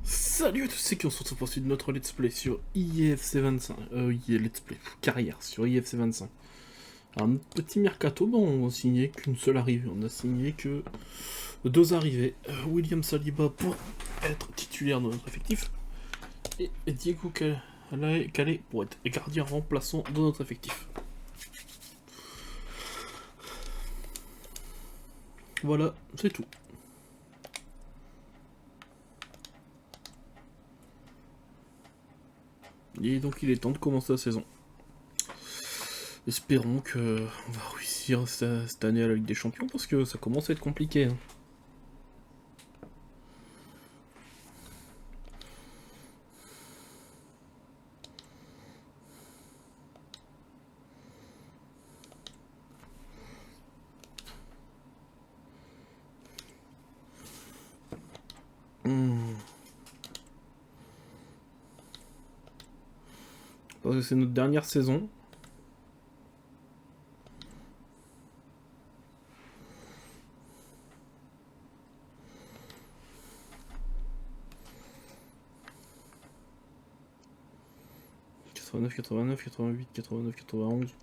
Salut à tous, c'est qui on se retrouve pour suite de notre let's play sur IFC 25. Let's play carrière sur IFC 25. Alors notre petit mercato, on a signé qu'une seule arrivée, on a signé que deux arrivées. William Saliba pour être titulaire de notre effectif et Diego Calais pour être gardien remplaçant de notre effectif. Voilà, c'est tout. Et donc il est temps de commencer la saison. Espérons que on va réussir cette année à la Ligue des Champions parce que ça commence à être compliqué. Hein. Parce que c'est notre dernière saison. « 89, 89, 88, 89, 91,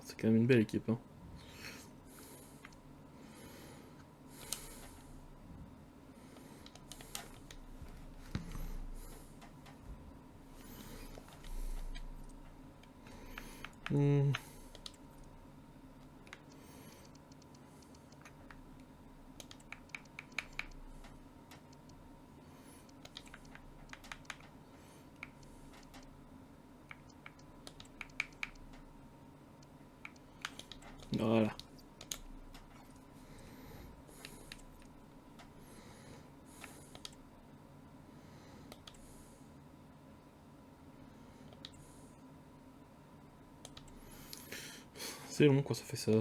c'est quand même une belle équipe. Hein. Voilà. C'est long quand ça fait ça.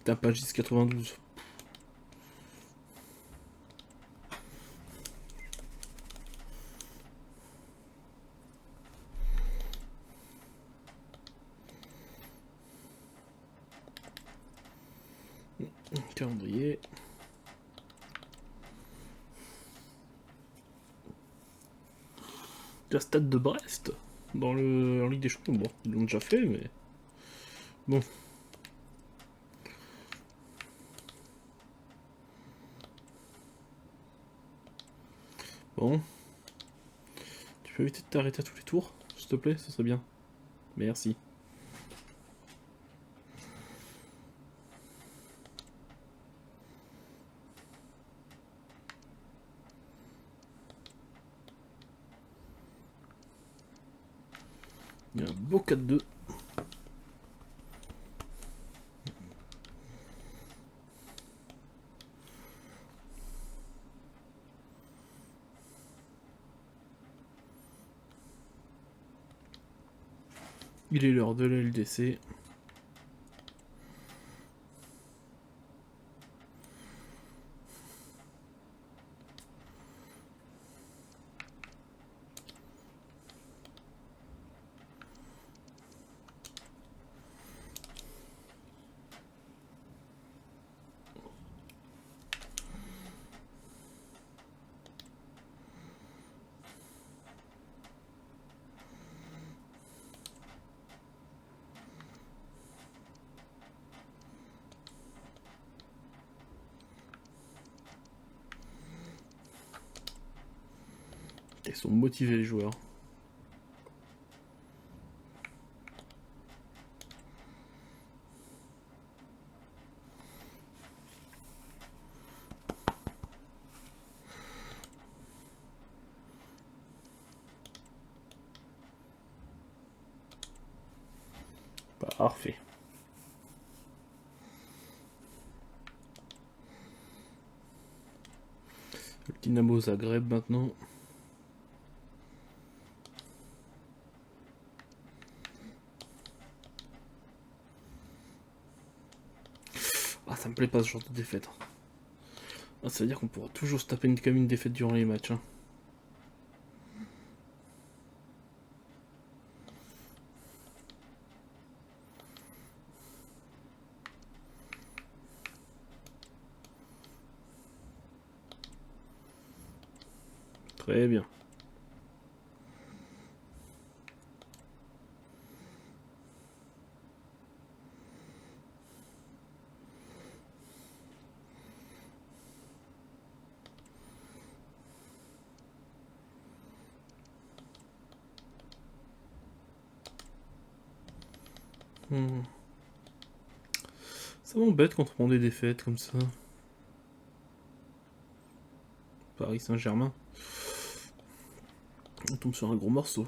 T'as pas juste 92. Calendrier. La Stade de Brest dans en Ligue des Champions. Bon, ils l'ont déjà fait, mais bon. Bon. Tu peux éviter de t'arrêter à tous les tours, s'il te plaît, ça serait bien. Merci. Il y a un beau 4-2. Il est l'heure de la LDC. Ils sont motivés les joueurs. Parfait. Le Dynamo Zagreb maintenant. Ah, ça me plaît pas ce genre de défaite. Ah, ça veut dire qu'on pourra toujours se taper comme une défaite durant les matchs. Hein. Très bien. Ça m'embête quand on prend des défaites comme ça. Paris Saint-Germain. On tombe sur un gros morceau.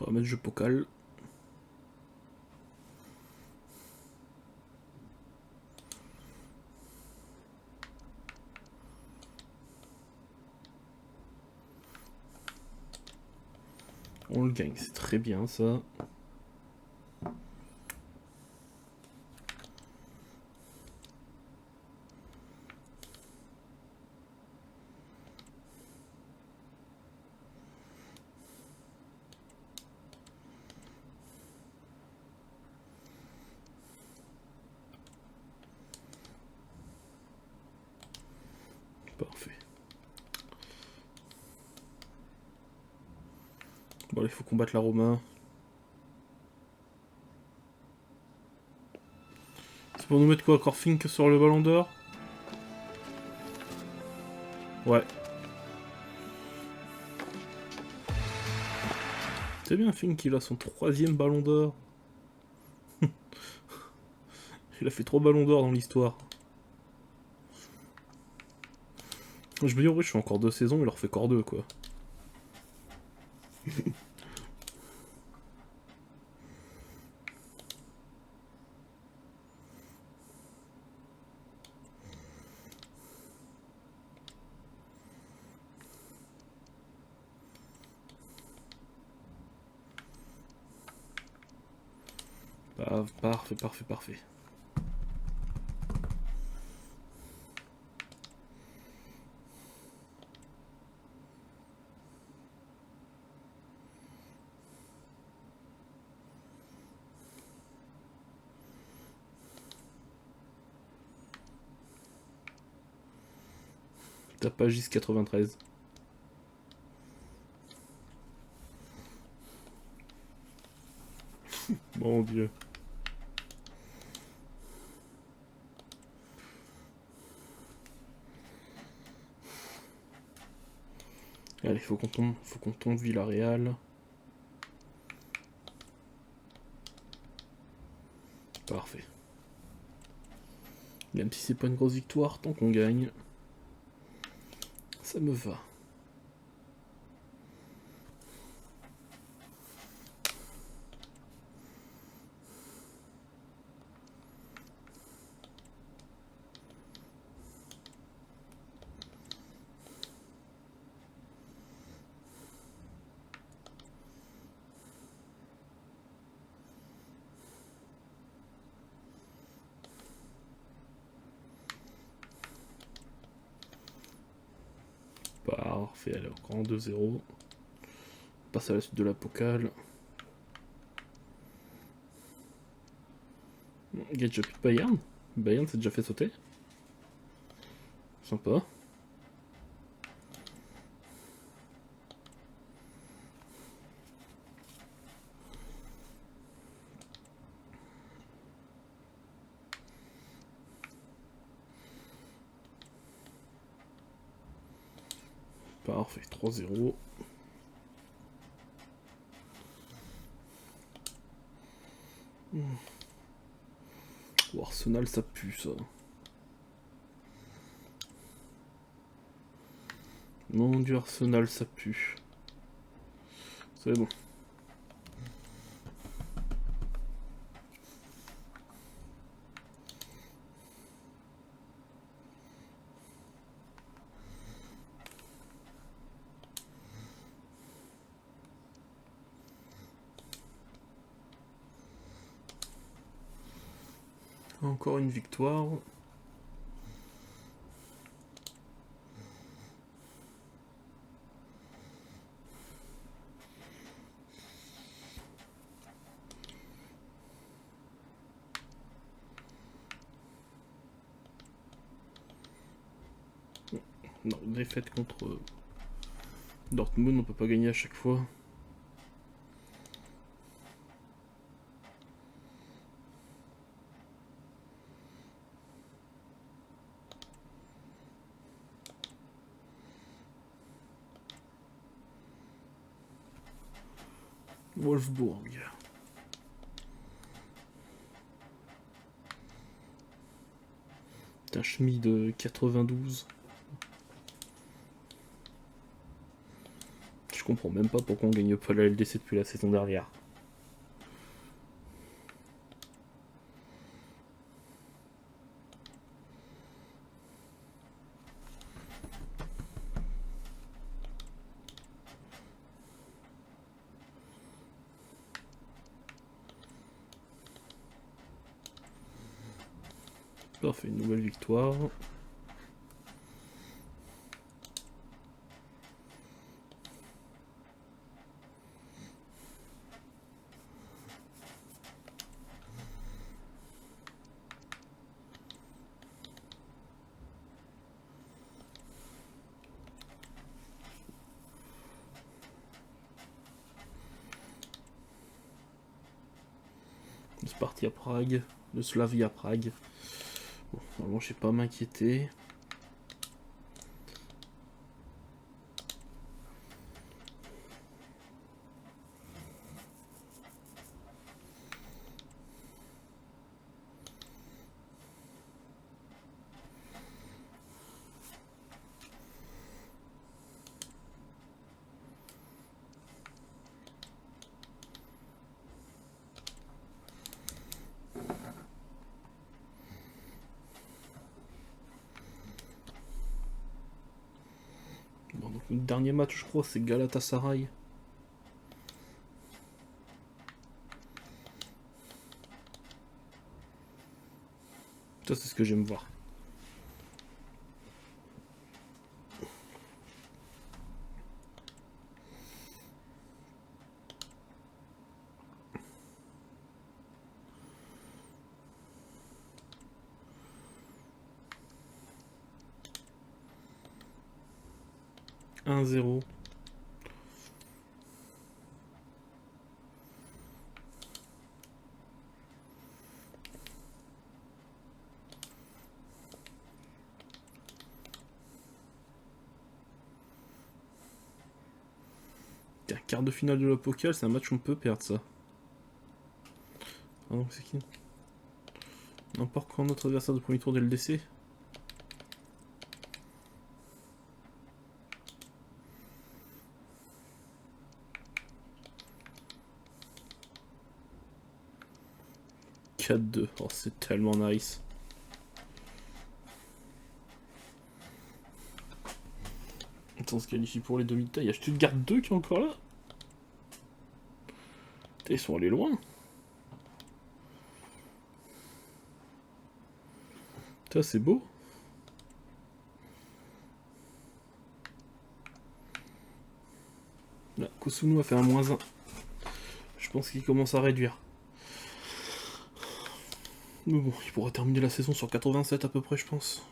On va mettre jeu Pokal. On le gagne, c'est très bien ça. Parfait. Bon, il faut combattre la Roma. C'est pour nous mettre quoi, encore Fink sur le ballon d'or? Ouais. C'est bien, Fink, il a son 3e ballon d'or. Il a fait 3 ballons d'or dans l'histoire. Je me dis, en vrai, je fais encore 2 saisons, il leur fait encore 2, quoi. Parfait, parfait, parfait. Tapagis 93. Mon dieu. Allez, faut qu'on tombe Villarreal. Parfait. Même si c'est pas une grosse victoire, tant qu'on gagne, ça me va. Parfait, allez, encore en 2-0. On passe à la suite de la Pokal. Il y a déjà plus de Bayern. Bayern s'est déjà fait sauter. Sympa. Parfait, 3-0. Oh, Arsenal, ça pue, ça. Mon dieu, Arsenal, ça pue. C'est bon. Encore une victoire. Non, défaite contre Dortmund, on peut pas gagner à chaque fois. Wolfsburg. Putain, Schmid 92. Je comprends même pas pourquoi on gagne pas la LDC depuis la saison dernière. Parfait, une nouvelle victoire. C'est parti à Prague, de Slavia Prague. Bon, vraiment, je sais pas m'inquiéter. Bon, donc, le dernier match, je crois, c'est Galatasaray. Ça, c'est ce que j'aime voir. « 1-0. Quart de finale de la Pokal, c'est un match où on peut perdre ça. Ah non, c'est qui? N'importe quand notre adversaire de premier tour de LDC. « 4-2. Oh, c'est tellement nice. Attends, on se qualifie pour les demi-tailles. Il y a Stuttgart 2 qui est encore là. Putain, ils sont allés loin. Ça, c'est beau. Là, Kusunu a fait un -1. Je pense qu'il commence à réduire. Mais bon, il pourra terminer la saison sur 87 à peu près, je pense.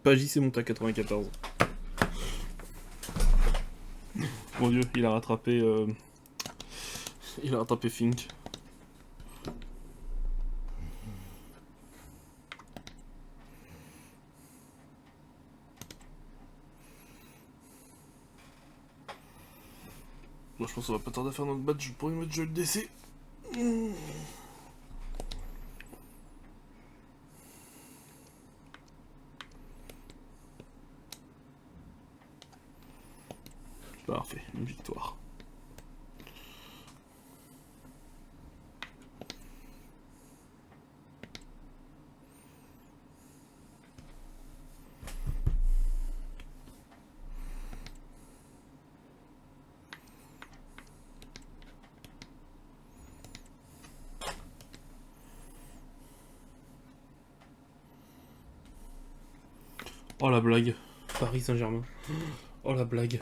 Pagis s'est monté à 94. Mon dieu, il a rattrapé... Il a rattrapé Fink. Moi je pense qu'on va pas tarder à faire notre badge pour une match de LDC. Parfait, une victoire. Oh la blague. Paris Saint-Germain. Oh la blague.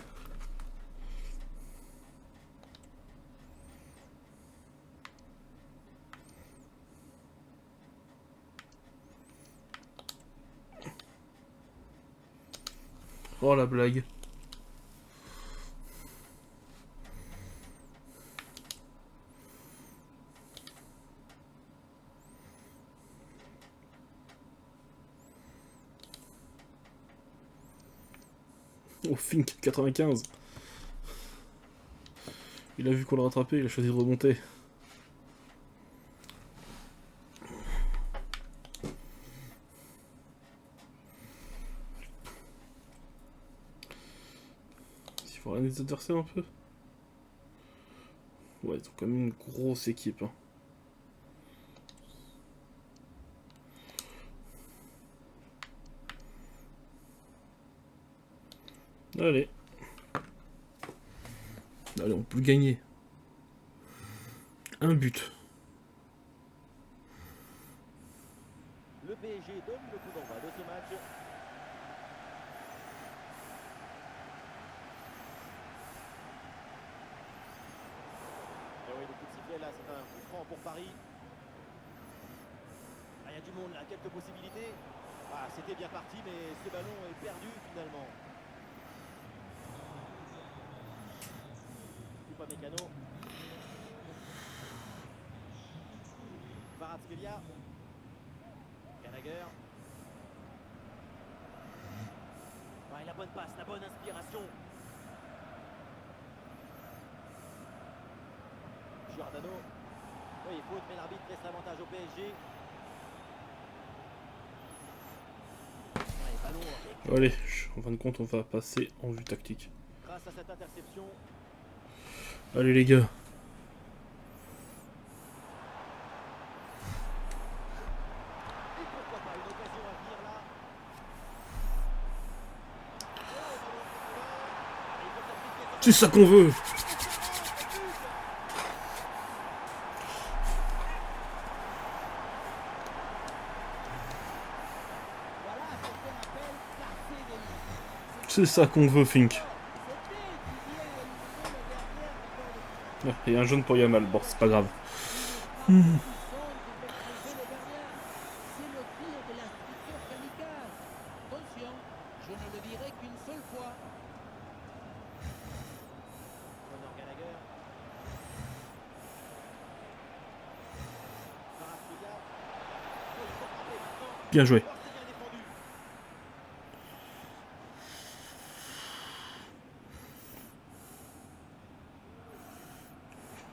Oh la blague. Oh Fink 95. Il a vu qu'on l'a rattrapé, il a choisi de remonter. Il faut regarder les adversaires un peu. Ouais, ils ont quand même une grosse équipe. Hein. Allez. Allez, on peut gagner. Un but. Le PSG donne le coup d'envoi de ce match. Et oui, le coup de sifflet là, c'est un coup franc pour Paris. Ah, il y a du monde là, quelques possibilités. Ah, c'était bien parti, mais ce ballon est perdu finalement. Upamecano. Kvaratskhelia. Gallagher. Ah, et la bonne passe, la bonne inspiration. Giordano. Oui, faute, mais l'arbitre laisse l'avantage au PSG. Ouais, ballon. Allez, en fin de compte, on va passer en vue tactique. Grâce à cette interception. Allez les gars. Et pourquoi pas une occasion à venir là. Oh, ballon contrôleur. Et il faut s'appliquer sur C'est ça qu'on veut. Voilà ce qu'on appelle casser des lignes. C'est ça qu'on veut, Fink. C'était qui vient éliminer le gardien du corps de finale. Ah, et un jaune pour Yamal, bon, c'est pas grave. Une frappe puissante qui fait crever le gardien. C'est le tir de la structure kamikaze. Attention, je ne le dirai qu'une seule fois. Conor Gallagher. Kvaratskhelia. Oh, il faut frapper maintenant. Bien joué. Oh, c'est bien défendu.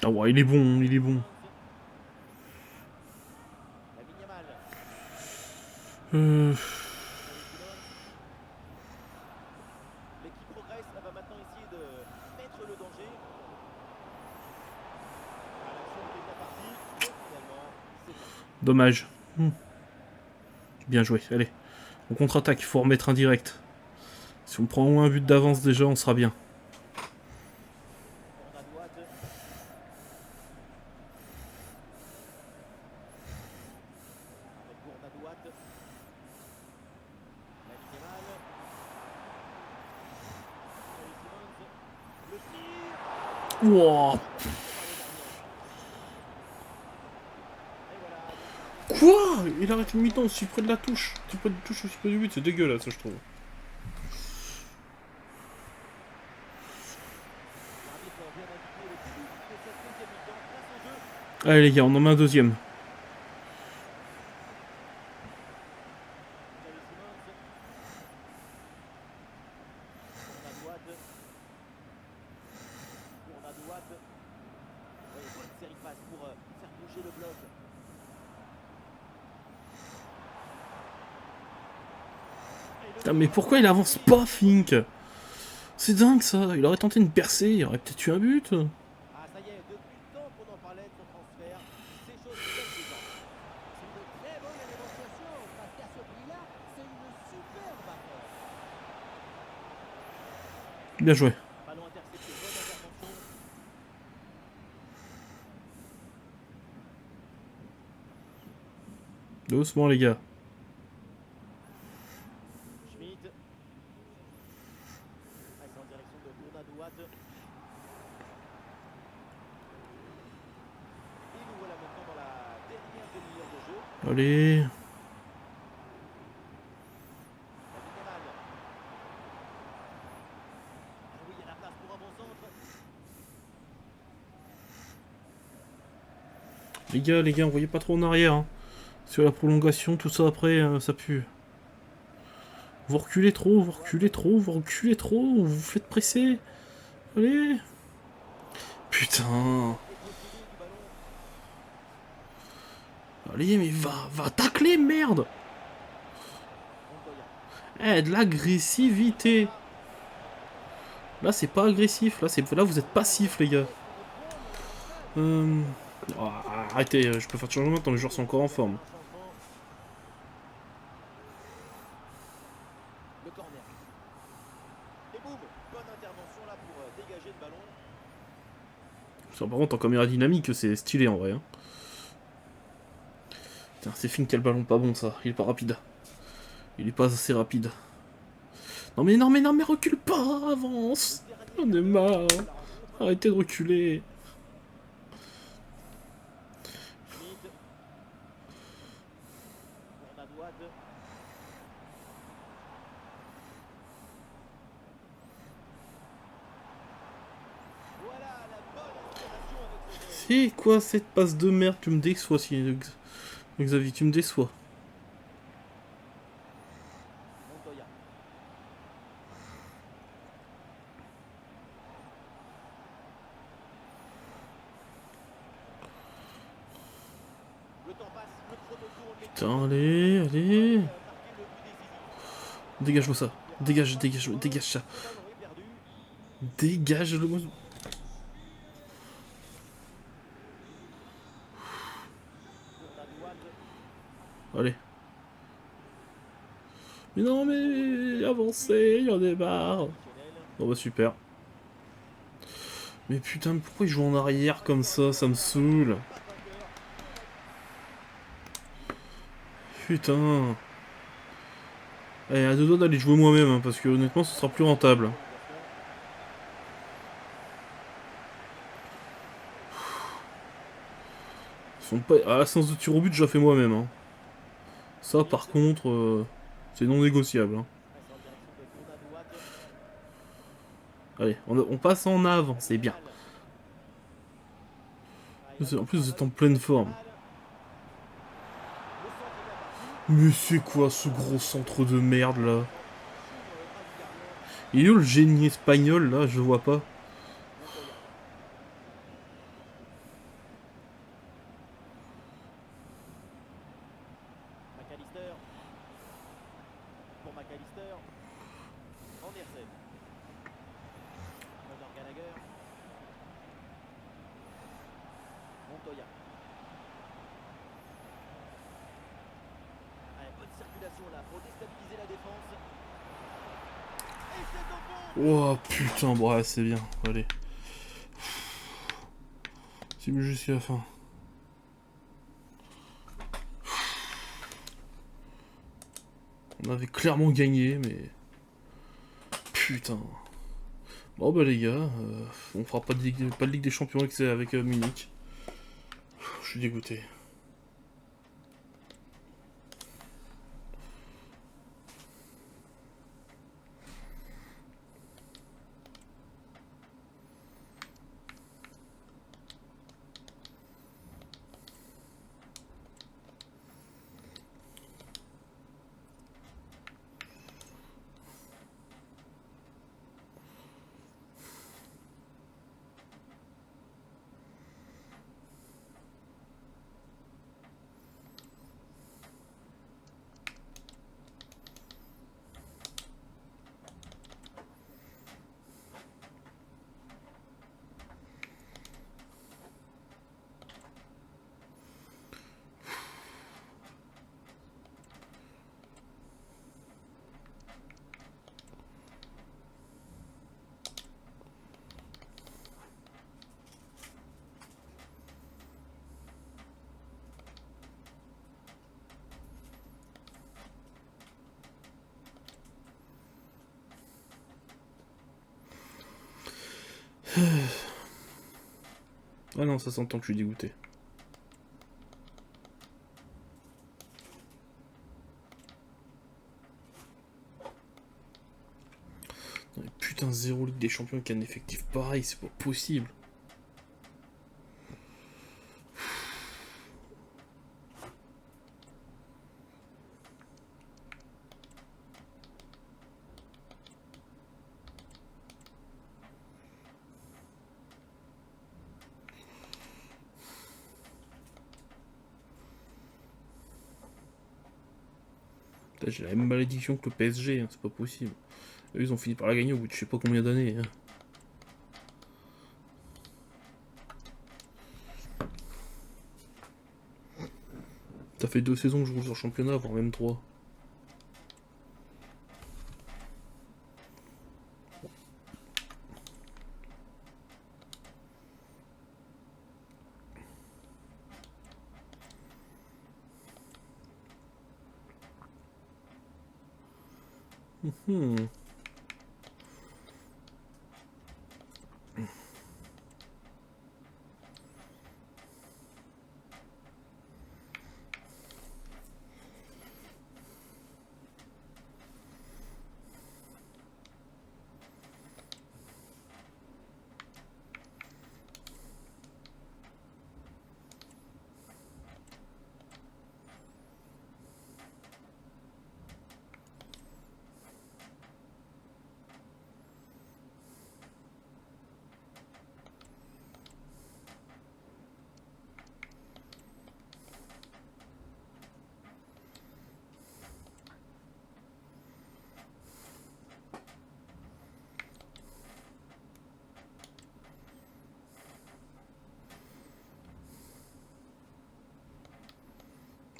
Ah ouais, il est bon, il est bon. Lamine Yamal. Euh... L'équipe progresse, elle va maintenant essayer de mettre le danger. Ah, l'action était bien partie, mais finalement, c'est passé. Dommage. Bien joué, allez. On contre-attaque, il faut remettre un direct. Si on prend au moins un but d'avance déjà, on sera bien. On a droite. Avec Bournadouate. Lamine Yamal. Xavi Simons. Le tir. Wouah. Intercepté par le gardien. Et voilà, donc l'arbitre Quoi? Il arrête une mi-temps aussi près de la touche. Aussi près de la touche, aussi près du but, c'est dégueulasse, ça, je trouve. vient d'indiquer le début de cette deuxième mi-temps. Place au jeu. Allez les gars, on en met un deuxième. Xavi Simons. Bournadouate. Bournadouate. Oui, bonne série de passes pour faire bouger le bloc. Putain, mais pourquoi il avance pas, Fink? C'est dingue ça, il aurait tenté une percée, il aurait peut-être eu un but. Ah, ça y est, depuis le temps qu'on en parlait de son transfert, c'est chose faite déjà. C'est une très bonne négociation parce qu'à ce prix-là, c'est une superbe affaire. Bien joué. Ballon intercepté, bonne intervention. Doucement les gars. Schmitt. droite. Et nous voilà maintenant dans la dernière demi-heure de jeu. Allez. La minimale. Ah oui, il y a la place pour un bon centre. Les gars, on voyait pas trop en arrière. Hein. Sur la prolongation, tout ça après, ça pue. Vous reculez trop, vous reculez trop, vous reculez trop, vous vous faites presser. Allez. Putain. Et possédé du ballon. Allez, mais va tacler, merde. Montoya. Eh, de l'agressivité. Là, c'est pas agressif. Là, vous êtes passif, les gars. Oh, arrêtez, je peux faire de changement tant les joueurs sont encore en forme. Un changement. Le corner. Et boum, bonne intervention là pour dégager le ballon. Par contre, en caméra dynamique, c'est stylé en vrai. Hein. Putain, c'est Finn qui a le ballon pas bon, ça. Il est pas rapide. Il est pas assez rapide. Non, mais recule pas, avance. Le dernier On est marre. la rencontre. Arrêtez de reculer. Schmidt. Pour Nadouad. Voilà la bonne inspiration avec ce jeu. C'est quoi cette passe de merde? Tu me déçois, Xavier, tu me déçois. Montoya. Le temps passe, le chrono tourne. Putain, allez. Marquer le but décisif. Dégage-moi ça. Dégage ça. Le ballon est perdu. Dégage-le-moi. Pour Nadouad. Allez. Mais non, mais avancez, il y en a marre. Bon bah super. Mais putain, mais pourquoi il joue en arrière comme ça me saoule. Putain. Allez, à deux doigts d'aller jouer moi-même, hein, parce que honnêtement, ce sera plus rentable. Ils sont pas... À la séance de tir au but, je la fais moi-même. Hein. Ça, par contre, c'est non négociable. Hein. Allez, on passe en avant, c'est bien. En plus, vous êtes en pleine forme. Mais c'est quoi ce gros centre de merde là? Il est où le génie espagnol là? Je vois pas. McAllister. Pour McAllister. Andersen. Conor Gallagher. Montoya. Allez, bonne circulation là pour déstabiliser la défense. Et c'est au fond. Oh putain, bon, ouais, c'est bien. Allez. C'est mieux jusqu'à la fin. On avait clairement gagné, mais... Putain. Bon bah les gars, on fera pas de Ligue des Champions avec Munich. Je suis dégoûté. Ah non, ça s'entend que je suis dégoûté. Non, mais putain, 0 Ligue des Champions avec un effectif pareil, c'est pas possible. Putain, j'ai la même malédiction que le PSG, hein, c'est pas possible. Eux, ils ont fini par la gagner au bout de je sais pas combien d'années. Hein. Ça fait 2 saisons que je roule sur le championnat, voire même 3.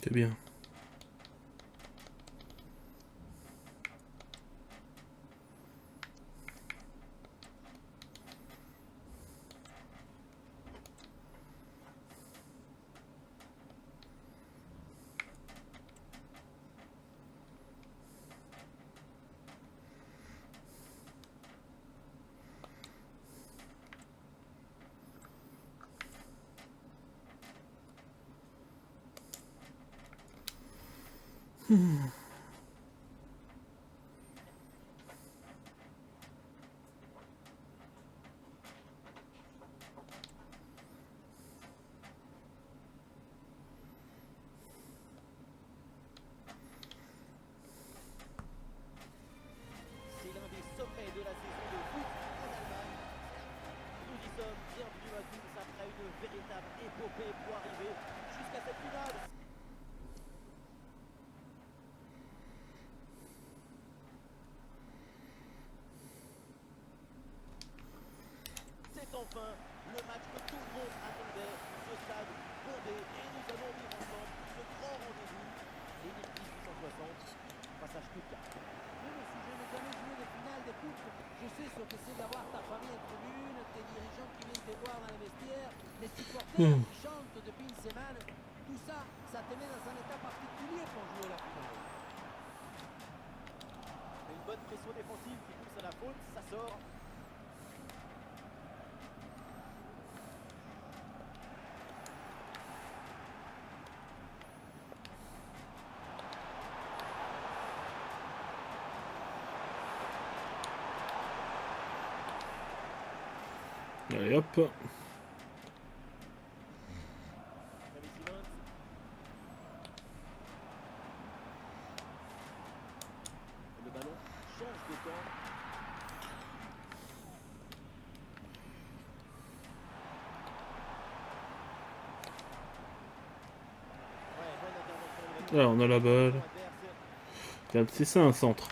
C'est bien. C'est l'un des sommets de la saison de foot en Allemagne. Nous y sommes, bienvenue à tous après une véritable épopée pour arriver jusqu'à cette finale. C'est enfin le match que tout le monde attendait. Ce stade bondé et nous allons vivre ensemble ce grand rendez-vous. L'équipe 1860 face à Stuttgart. Même si je n'ai jamais joué de finale de coupe, je sais ce que c'est d'avoir ta famille en tribune, tes dirigeants qui viennent te voir dans les vestiaires, les supporters qui chantent depuis une semaine. Tout ça, ça te met dans un état particulier pour jouer la finale. Une bonne pression défensive qui pousse à la faute, ça sort. Allez hop. Xavi Simons. Et le ballon change de camp. Ouais, bonne intervention. Là, on a la balle. Adverse. C'est ça un centre.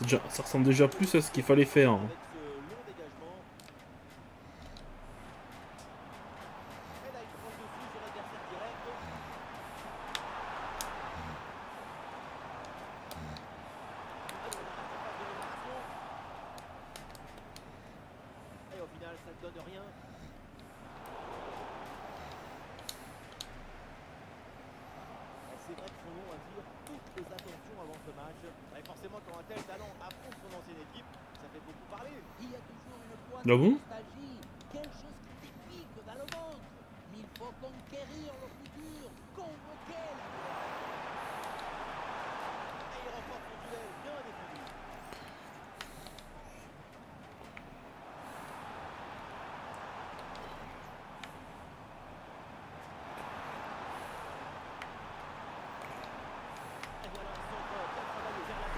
Déjà, ça ressemble déjà plus à ce qu'il fallait faire. Hein. Avec ce long dégagement. Et là, il prend le dessus sur l'adversaire direct. Allez, on arrive en phase de réparation. Et au final, ça ne donne rien. Et c'est vrai que son nom attire toutes les attentions avant ce match. Et forcément, quand un tel talent affronte son ancienne équipe, ça fait beaucoup parler. Il y a toujours une pointe Ah bon de nostalgie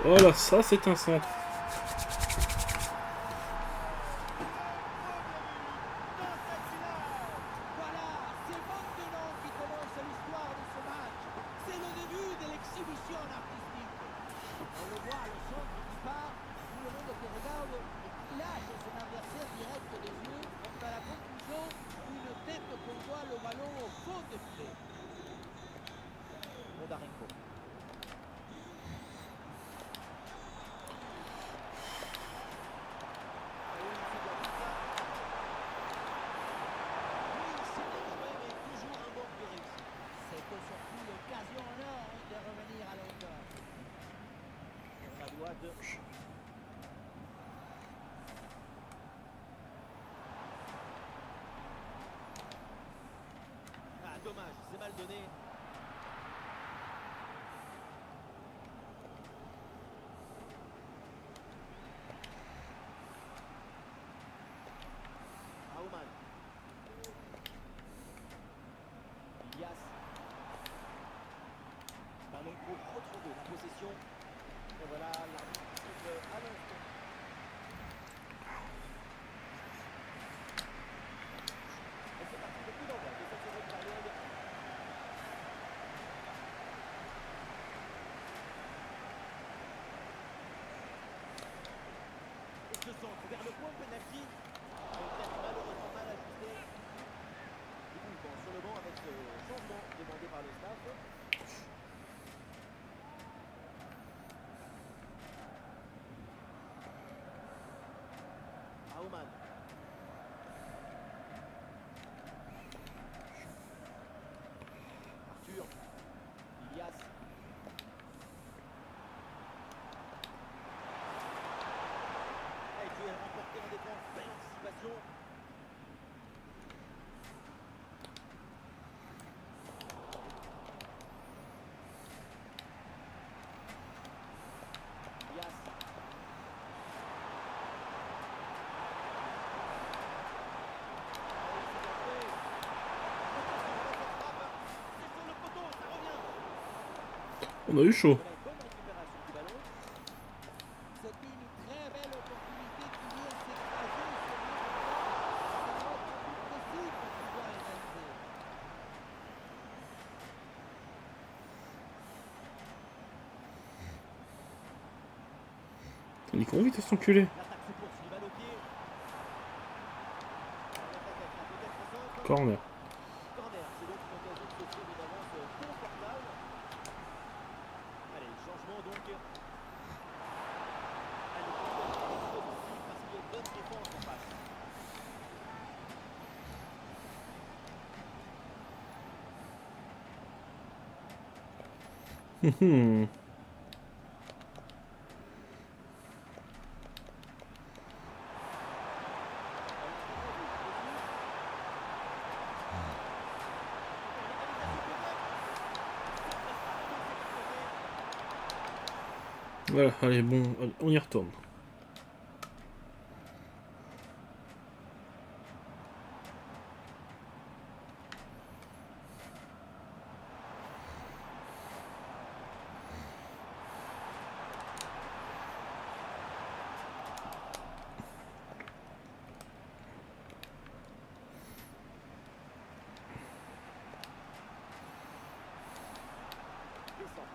Voilà, ça c'est un centre. Dans cette finale. Voilà, c'est maintenant qui commence l'histoire de ce match. C'est le début de l'exhibition artistique. On le voit, le centre qui part, tout le monde qui regarde et qui lâche son adversaire direct des yeux. On fait la conclusion, une tête qu'on voit le ballon au fond des filets. Bondarenko. C'était surtout l'occasion en or de revenir à l'auteur. La droite. Ah, dommage, c'est mal donné. Aumann. Ilias. Ballon pour retrouver la possession. Et voilà l'arbitre qui siffle à l'instant. Et c'est parti, le coup d'envoi de cette seconde période. Et ce centre vers le point penalty. Peut-être malheureusement mal ajusté. Du coup, bon, sur le banc avec ce changement demandé par le staff. Aumann. Arthur. Ilias. Et qui est remporté en défense. Belle anticipation. Ilias. On a eu chaud. Bonne récupération du ballon. C'est une très belle opportunité qui vient s'écraser sur le ballon. C'est l'autre but possible pour pouvoir égaliser. Il est con vite cet enculé. L'attaque se poursuit, balle au pied. L'attaque a peut-être simple. Corner. Corner, c'est donc une occasion de s'offrir une avance confortable. Allez, changement donc. Allez, offensive parce qu'il y a une bonne défense en face. Voilà, allez, bon, allez, on y retourne. Descend.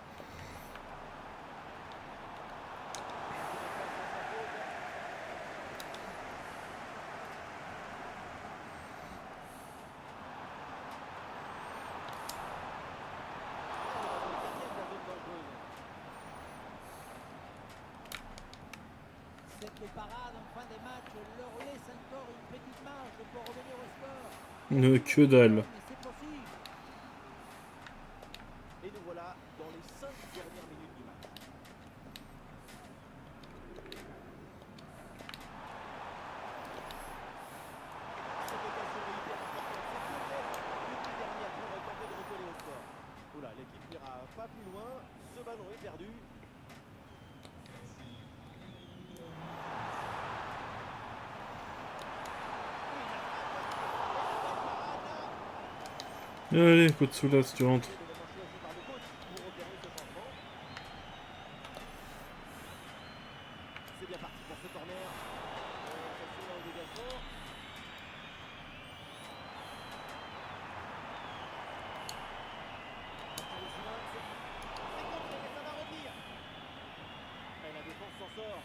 Cette parade en fin de match leur laisse encore une petite marge pour revenir au score. Que dalle. Mais c'est possible. Et nous voilà dans les 5 dernières minutes du match. Cette occasion est hyper importante. C'est peut-être l'une des dernières pour tenter de recoller au score. Oula, l'équipe n'ira pas plus loin. Ce ballon est perdu. Allez, coup de soula si tu rentres. Le moment choisi par le coach pour opérer ce changement. c'est bien parti pour ce corner. Attention là au dégagement. Allez, Simons. C'est contré, mais ça va revenir. Et la défense s'en sort.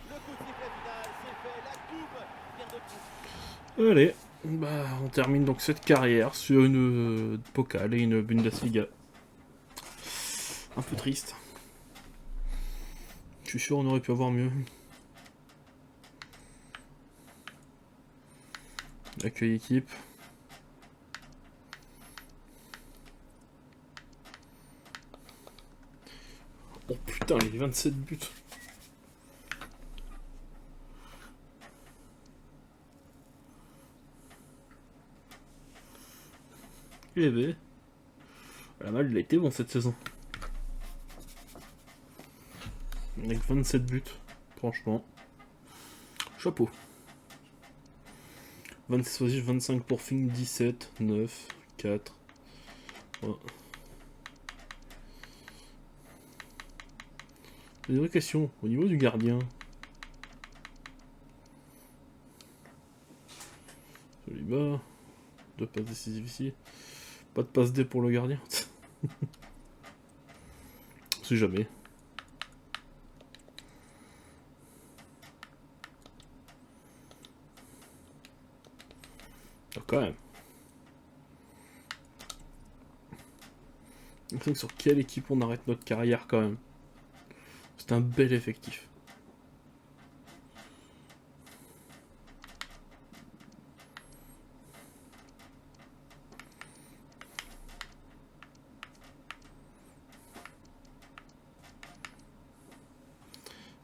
Le coup de sifflet final, c'est fait. La coupe vient de prendre. Allez, bah, on termine donc cette carrière sur une Pokal et une Bundesliga. Un peu triste. Je suis sûr on aurait pu avoir mieux. Accueil équipe. Oh putain, les 27 buts. Eh ben, la mal, il a été bon cette saison. Avec 27 buts, franchement. Chapeau. 26, 25 pour Fink, 17, 9, 4. Ouais. Des vraies questions au niveau du gardien. Celui-là. 2 passes décisives ici. Pas de passe D pour le gardien. On sait jamais. Ah, quand même. Sur quelle équipe on arrête notre carrière quand même. C'est un bel effectif.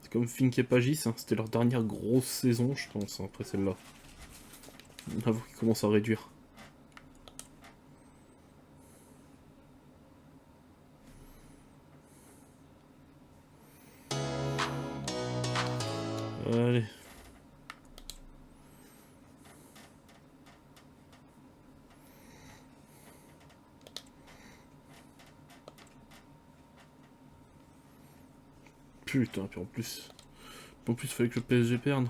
C'est comme Fink et Pagis, hein. C'était leur dernière grosse saison, je pense, hein, après celle-là. Avoue qu'ils commencent à réduire. Allez. Putain, puis en plus, il fallait que le PSG perde.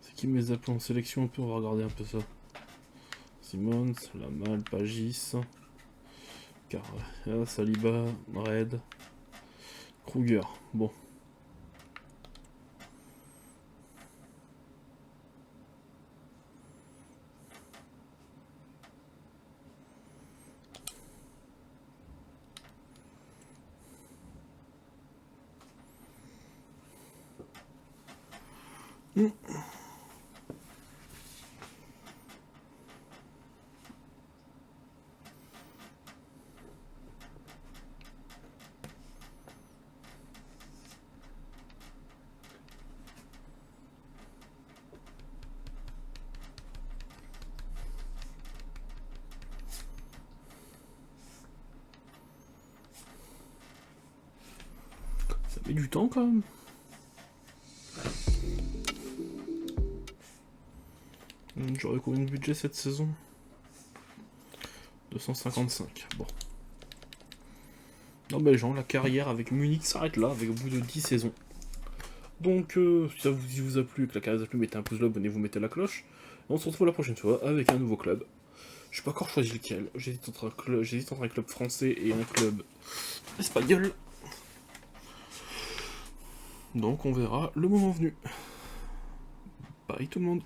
C'est qui mes appels en sélection un peu, on va regarder un peu ça. Simons, Lamal, Pagis, Carrera, Saliba, Red, Kruger. Bon. Ça met du temps quand même. J'aurais combien de budget cette saison? 255. Bon. Non, ben, genre, la carrière avec Munich s'arrête là, avec au bout de 10 saisons. Donc, si ça vous a plu, que la carrière vous a plu, mettez un pouce bleu, abonnez-vous, mettez la cloche. Et on se retrouve la prochaine fois avec un nouveau club. Je n'ai pas encore choisi lequel. J'hésite entre un club français et un club espagnol. Donc, on verra le moment venu. Bye tout le monde.